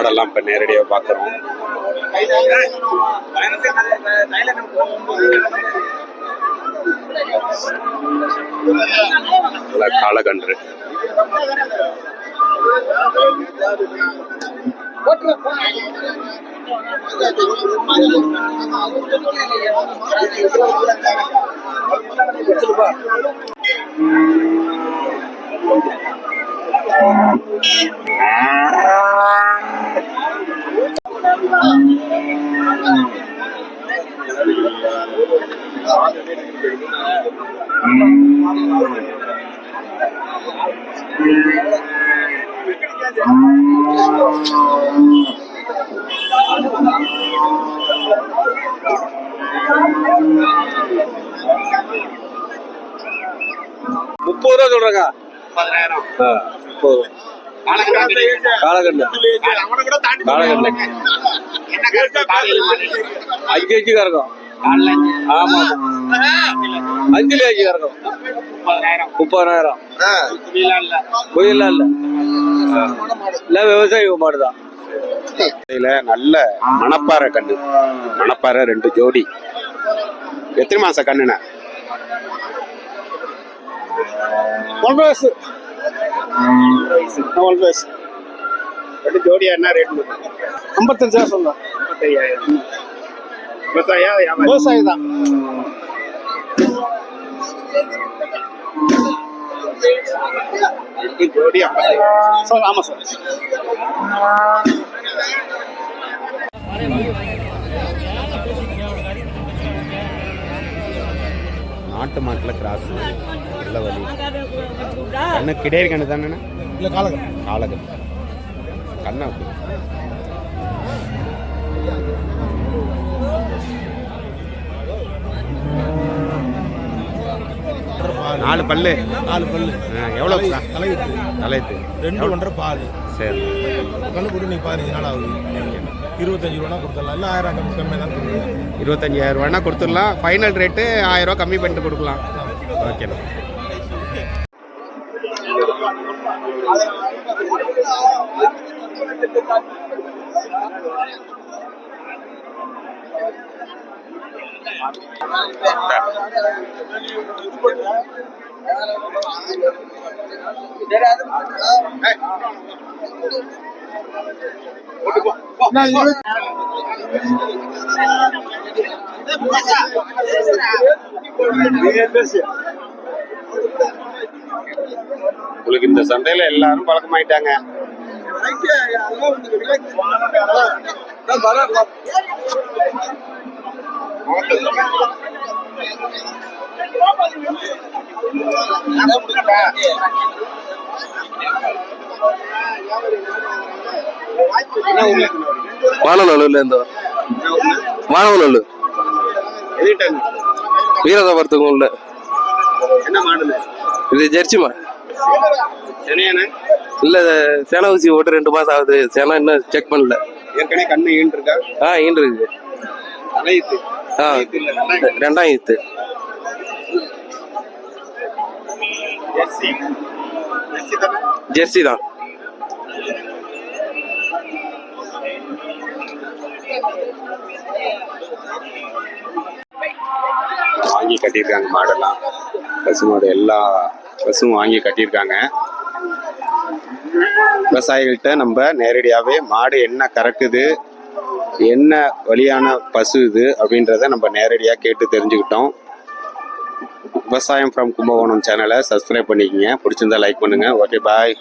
மாடெல்லாம் இப்போ நேரடியாக பார்க்குறோம். காலகன்று ₹30 சொல்றேங்க. 30,000. காலகண்டு 5 கேஜி கறக்கும். ஆமா 5 கேஜி கறக்கும். 30,000. புரியல இல்ல விவசாய மாடுதான். நல்ல மணப்பாறை கண்ணு. மணப்பாறை 2 ஜோடி. எத்தனை மாசம் கண்ணுண்ணா? 1 வயசு. 1 வயசு. 2 ஜோடியா என்ன ரேட்? 55,000 சொல்ல. 55,000. விவசாயி தான். ஜோடி 55,000 சார். ஆமா சார். நாட்டு மாட்டில் கிராஸ் நல்ல வலி. கண்ணு கிடையாது. கண்ணு தானே? இல்லை காலகன் கண்ணா. 4 பல்லு. எவ்வளோ தலையத்து? 2 1/2 பால். சரி. கண்ணு கூட நீ பாரு. நாளாவது 25 ரூபா கொடுத்துடலாம். இல்லை 1000 கம்மி தான் கொடுக்கலாம். 25,000 ரூபானா கொடுத்துடலாம். ஃபைனல் ரேட்டு 1000 ரூபா கம்மி பண்ணிட்டு கொடுக்கலாம். ஓகேண்ணா. உங்களுக்கு இந்த சந்தையில எல்லாரும் பழக்கமாயிட்டாங்க. வானவலூர் வீரதாபுரத்துக்கும் உள்ள. இது ஜெர்சி மாடு இல்ல. சேனை ஊசி போட்டு 2 மாசம் ஆகுது. சேனை இன்னும் செக் பண்ணல. ஏற்கனவே கண்ணு ஈண்டு இருக்கா? ஈண்டு இருக்கு. 2ஆம் ஈத்து. ஜெர்சி தான். வாங்கி கட்டியிருக்காங்க மாடெல்லாம். பசு மாடு எல்லா பசும் வாங்கி கட்டியிருக்காங்க. விவசாயிகள்கிட்ட நம்ம நேரடியாகவே மாடு என்ன கறக்குது, என்ன வழியான பசு இது அப்படின்றத நம்ம நேரடியாக கேட்டு தெரிஞ்சுக்கிட்டோம். விவசாயம் ஃப்ரம் கும்பகோணம் சேனலை சப்ஸ்கிரைப் பண்ணிக்கங்க. பிடிச்சிருந்தா லைக் பண்ணுங்க. ஓகே, பாய்.